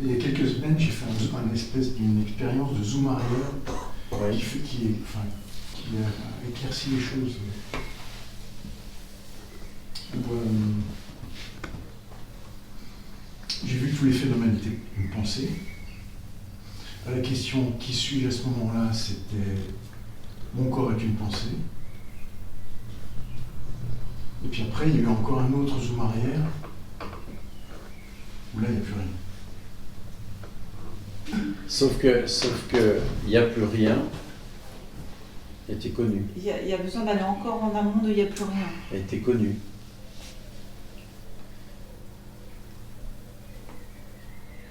il y a quelques semaines, j'ai fait une espèce d'une expérience de zoom arrière qui a éclairci les choses. J'ai vu que tous les phénomènes étaient une pensée. La question qui suis-je à ce moment-là, c'était mon corps est une pensée. Et puis après, il y a eu encore un autre zoom arrière, où là, il n'y a plus rien. Sauf que il n'y a plus rien était connu. Il y a besoin d'aller encore en amont de il n'y a plus rien. Était connu.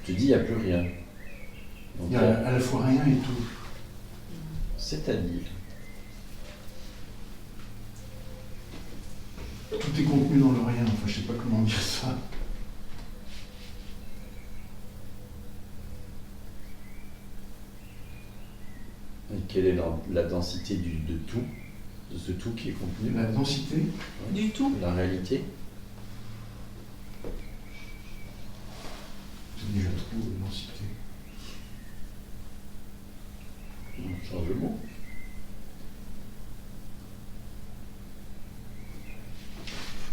Tu dis il n'y a plus rien. Donc, il y a à la fois rien et tout. C'est-à-dire tout est contenu dans le rien, enfin je sais pas comment dire ça. Et quelle est la densité de tout, de ce tout qui est contenu? La densité du tout. La réalité? C'est déjà trop, la densité. On change le mot.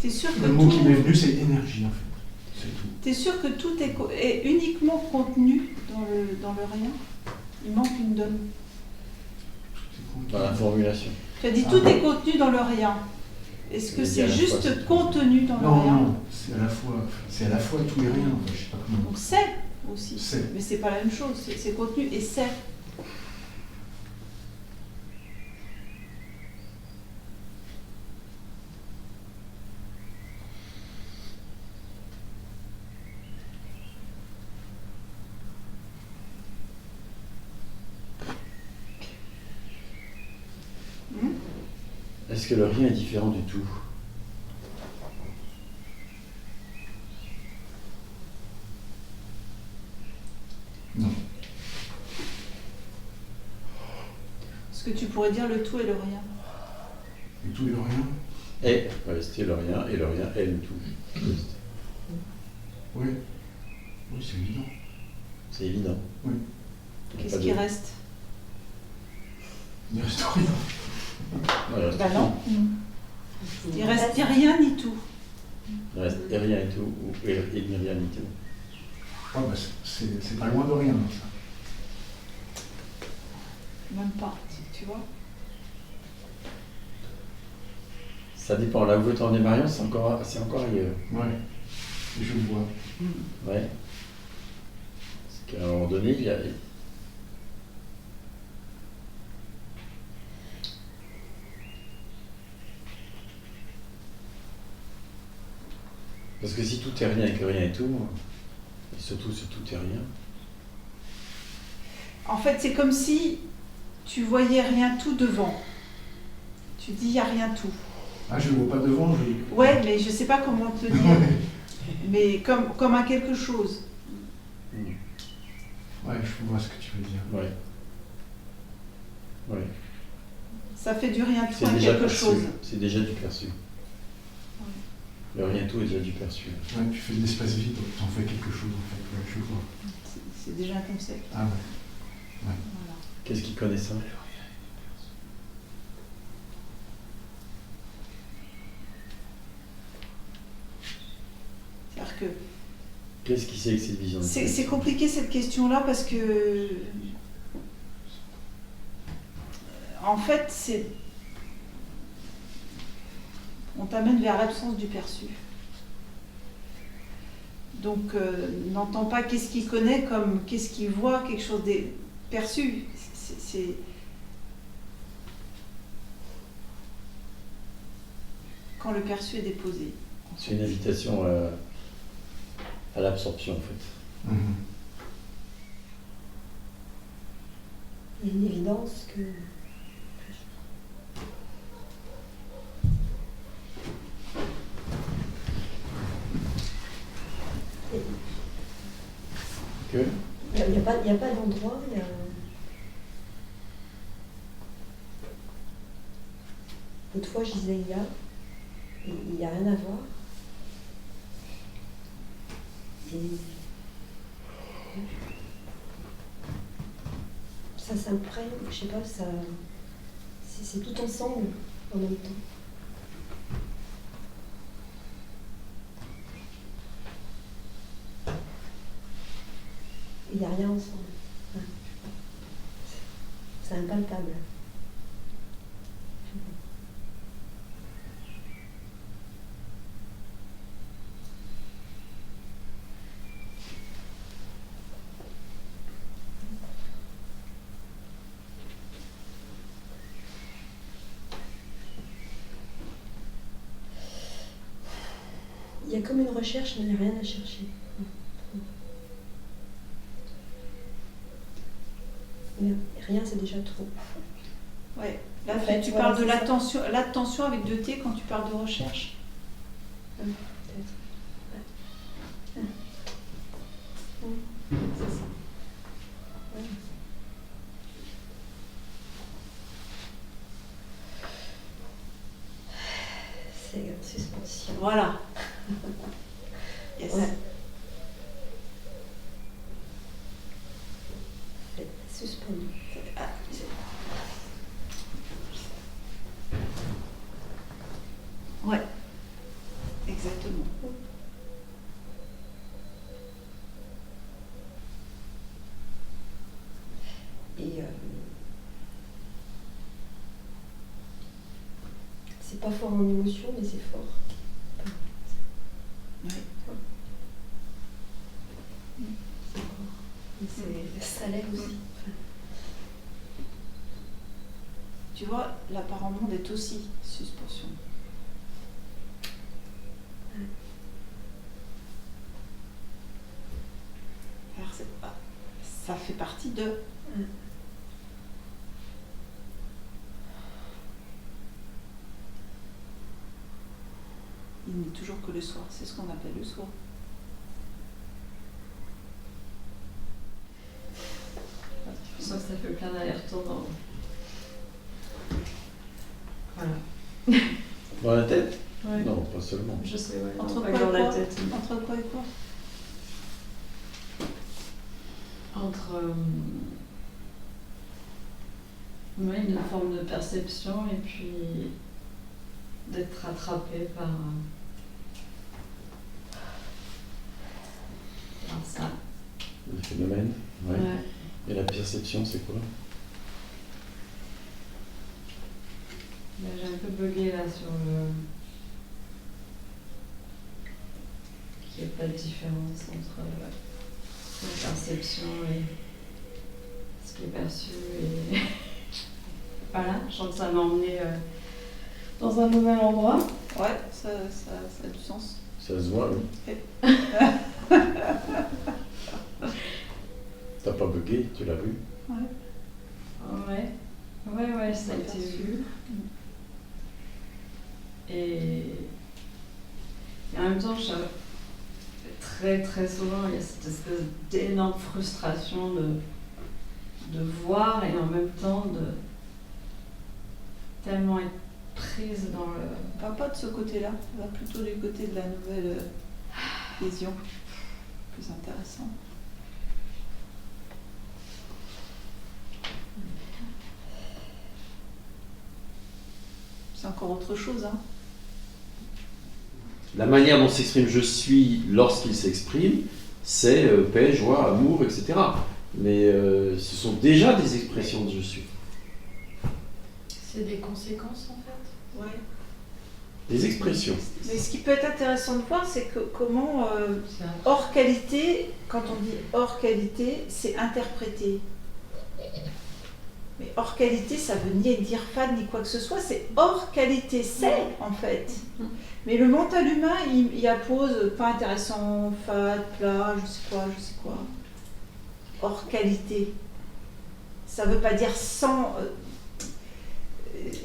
T'es sûr que Le mot tout... qui m'est venu, c'est énergie en fait. C'est tout. T'es sûr que tout est uniquement contenu dans le rien? Il manque une donne. Dans la formulation. Tu as dit tout est contenu dans le rien. Est-ce que c'est juste contenu dans le rien? Non, c'est à la fois tout et rien. Enfin, je sais pas comment. Donc c'est aussi. C'est. Mais c'est pas la même chose. C'est contenu et c'est. Est-ce que le rien est différent du tout? Non. Est-ce que tu pourrais dire le tout et le rien? Le tout et le rien? Et rester le rien, et le rien est le tout. Oui. Oui, c'est évident. C'est évident. Oui. Qu'est-ce qui reste? Il ne reste rien. Voilà, Bah non. Il reste ni rien ni tout. Il reste et rien et tout, et ni rien ni tout. Ah, bah, c'est pas loin de rien, ça. Même pas, tu vois. Ça dépend, là où veut t'en Marion, c'est encore ailleurs. Ouais. Et je le vois. Ouais. Parce qu'à un moment donné, il y a... Parce que si tout est rien et que rien est tout, et surtout si tout est rien... En fait, c'est comme si tu voyais rien tout devant. Tu dis il n'y a rien tout. Ah, je ne le vois pas devant. Ouais, mais je ne sais pas comment te dire. Mais comme à quelque chose. Ouais, je vois ce que tu veux dire. Ouais. Ouais. Ça fait du rien tout à déjà quelque perçu. chose. C'est déjà du perçu. Le rien tout est déjà du perçu. Ouais, tu fais de l'espace vide, tu en fais quelque chose en fait. Ouais, je vois. C'est déjà un concept. Ah ouais. Voilà. Qu'est-ce qui connaît ça? C'est-à-dire que Qu'est-ce qui sait que c'est une vision? c'est compliqué cette question-là parce que en fait on t'amène vers l'absence du perçu. Donc n'entends pas qu'est-ce qu'il connaît comme qu'est-ce qu'il voit, quelque chose de perçu. C'est quand le perçu est déposé. C'est une invitation à l'absorption en fait. Il y a une évidence que... Que Il n'y a pas d'endroit, Autrefois, je disais il n'y a rien à voir. Ça s'imprègne, je sais pas, ça, c'est tout ensemble en même temps. Il n'y a rien ensemble. Ouais. C'est impalpable. Il y a comme une recherche, mais il n'y a rien à chercher. Mais rien, c'est déjà trop. Ouais. Là, En fait, tu voilà, parles de c'est ça. l'attention avec 2T quand tu parles de recherche. Peut-être. C'est ça. Ouais. C'est en suspension. Voilà. Yes. Ouais. C'est suspendu. Ah, ouais. Exactement. Et c'est pas fort en émotion, mais c'est fort. Ouais. C'est fort. Et ça l'est aussi. Tu vois, l'apparent monde est aussi suspension. Alors, ça fait partie de. Il n'est toujours que le soi, c'est ce qu'on appelle le soi. Je sens que ça fait plein d'allers-retours dans... Voilà. Dans la tête? Ouais. Non, pas seulement. Je sais, ouais. Entre non, quoi pas et dans la quoi tête. Entre quoi et quoi Entre ouais, une forme de perception et puis d'être rattrapé par ça. Le phénomène? Ouais. Ouais. Et la perception, c'est quoi? Là, j'ai un peu bugué là sur le... qu'il n'y ait pas de différence entre la perception et ce qui est perçu et... Voilà, je sens que ça m'a emmené dans un nouvel endroit. Ouais, ça a du sens. Ça se voit, oui. T'as pas bugué, tu l'as vu? Ouais. Ouais, ça a été vu. Et en même temps, très très souvent, il y a cette espèce d'énorme frustration de voir et en même temps de tellement être prise dans le... Pas de ce côté-là, ça va plutôt du côté de la nouvelle vision. Plus intéressant. C'est encore autre chose, hein. La manière dont s'exprime je suis lorsqu'il s'exprime, c'est paix, joie, amour, etc. Mais ce sont déjà des expressions de je suis. C'est des conséquences en fait. Ouais. Des expressions. Mais ce qui peut être intéressant de voir, c'est que comment hors qualité, quand on dit hors qualité, c'est interprété. Mais hors qualité, ça veut ni dire fade ni quoi que ce soit, c'est hors qualité, c'est en fait. Mais le mental humain, il appose pas intéressant, fade, plat, je sais quoi. Hors qualité. Ça veut pas dire sans.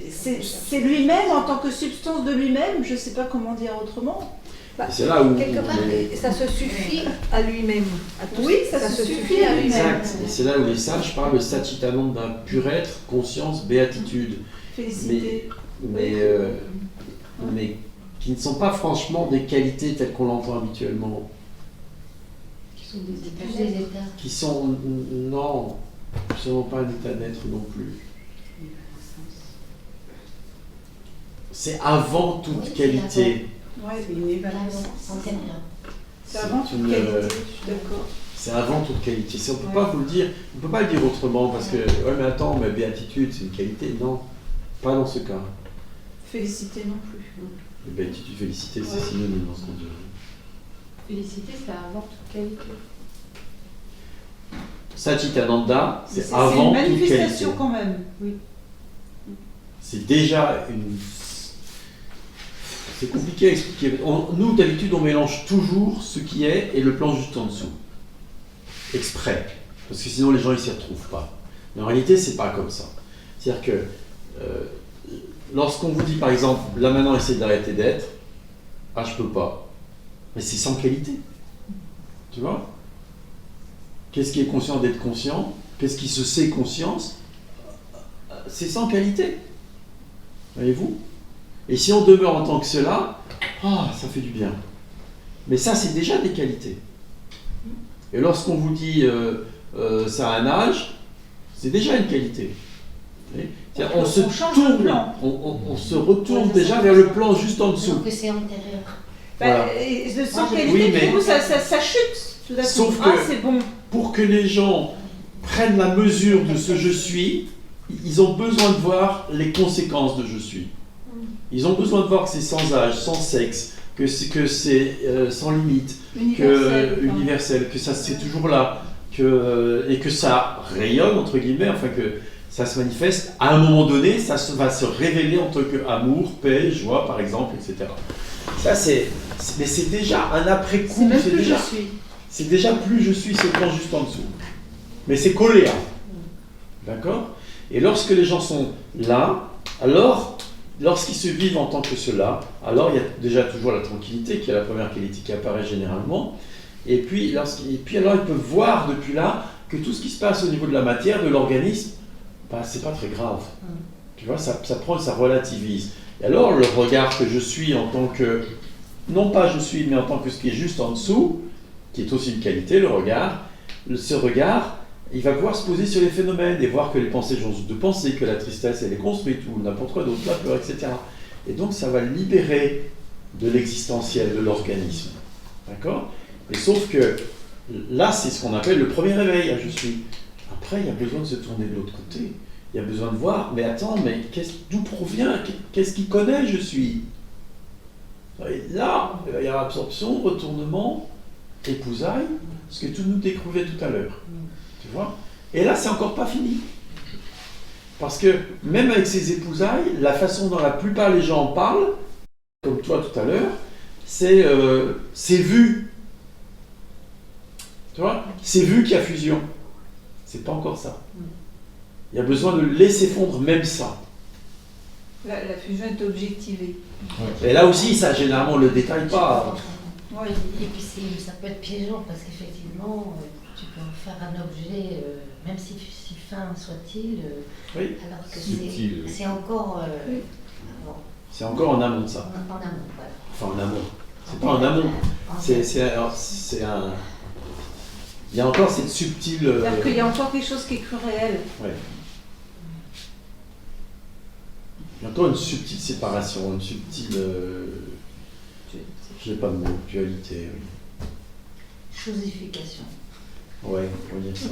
C'est lui-même en tant que substance de lui-même, je sais pas comment dire autrement. Bah, C'est là où... quelque part, ça se suffit à lui-même. À tout Oui, ça se suffit à lui-même. Exact. Et c'est là où les sages parlent de Satchitananda, pur être, conscience, béatitude. Félicité. Mais qui ne sont pas franchement des qualités telles qu'on l'entend habituellement. Qui sont des Plus états des états. qui sont, non, absolument pas un état d'être non plus. C'est avant toute Oui, c'est qualité. Ouais, C'est une évaluation. Antérieure. c'est avant C'est toute une, qualité, je suis d'accord. C'est avant toute qualité. On peut Ouais. pas vous le dire, on peut pas le dire autrement parce que, ouais, mais attends, mais béatitude, c'est une qualité. Non, pas dans ce cas. Félicité non plus. Béatitude, félicité, c'est Ouais. synonyme dans ce qu'on dit. Félicité, c'est avant toute qualité. Satchitananda, Mais c'est avant une toute qualité. manifestation quand même. Oui. C'est déjà une. C'est compliqué à expliquer. Nous, d'habitude, on mélange toujours ce qui est et le plan juste en dessous. Exprès. Parce que sinon, les gens, ils s'y retrouvent pas. Mais en réalité, c'est pas comme ça. C'est-à-dire que lorsqu'on vous dit, par exemple, là maintenant, essayez d'arrêter d'être, ah, je peux pas. Mais c'est sans qualité. Tu vois? Qu'est-ce qui est conscient d'être conscient? Qu'est-ce qui se sait conscience? C'est sans qualité. Voyez-vous? Et si on demeure en tant que cela, ah, ça fait du bien. Mais ça, c'est déjà des qualités. Et lorsqu'on vous dit ça a un âge, c'est déjà une qualité. C'est-à-dire, on se change de tourne, plan. on se retourne déjà vers le plan juste en dessous. Alors que c'est antérieur. Voilà. Et le sans Oui, qualité, mais- du coup, ça chute tout à coup. Sauf Ah, que- c'est bon. Pour que les gens prennent la mesure de ce je suis, ils ont besoin de voir les conséquences de je suis. Ils ont besoin de voir que c'est sans âge, sans sexe, que c'est sans limite, Universel. que universel, que ça c'est toujours là, et que ça rayonne entre guillemets, enfin que ça se manifeste. À un moment donné, va se révéler en tant qu'amour, paix, joie, par exemple, etc. Ça mais c'est déjà un après-coup. C'est même c'est plus déjà, je suis. c'est déjà plus je suis, c'est plan juste en dessous. Mais c'est collé à. D'accord? Et lorsque les gens sont là, alors, lorsqu'ils se vivent en tant que cela, alors il y a déjà toujours la tranquillité qui est la première qualité qui apparaît généralement. Et puis alors ils peuvent voir depuis là que tout ce qui se passe au niveau de la matière, de l'organisme, bah, c'est pas très grave. Tu vois, ça prend, ça relativise. Et alors le regard que je suis en tant que, non pas je suis, mais en tant que ce qui est juste en dessous, qui est aussi une qualité, le regard, ce regard, il va pouvoir se poser sur les phénomènes et voir que les pensées changent de pensée, que la tristesse elle est construite ou n'importe quoi d'autre, la peur, etc. Et donc ça va le libérer de l'existentiel, de l'organisme. D'accord? Mais sauf que là, c'est ce qu'on appelle le premier réveil, je suis. Après, il y a besoin de se tourner de l'autre côté. Il y a besoin de voir, mais attends, mais d'où provient, qu'est-ce qu'il connaît, je suis? Et là, il y a absorption, retournement, épousailles, ce que tu nous décrivais tout à l'heure. Tu vois? Et là, c'est encore pas fini. Parce que même avec ces épousailles, la façon dont la plupart des gens en parlent, comme toi tout à l'heure, c'est vu. Tu vois? C'est vu qu'il y a fusion. C'est pas encore ça. Il y a besoin de laisser fondre même ça. La fusion est objectivée. Et là aussi, ça, généralement, on le détaille pas. Oui. Et puis ça peut être piégeant parce qu'effectivement, tu peux en faire un objet, même si fin soit-il, Oui. alors que Subtil. c'est encore Oui. bon, C'est encore en amont de ça. en amont. Voilà. Enfin, en amont. C'est pas en amont. C'est un... Il y a encore cette subtile... C'est-à-dire qu'il y a encore quelque chose qui est cru réel. Ouais. Il y a encore une subtile séparation, une subtile... Je n'ai pas de mot, dualité. Oui. Chosification. Ouais, on va dire ça.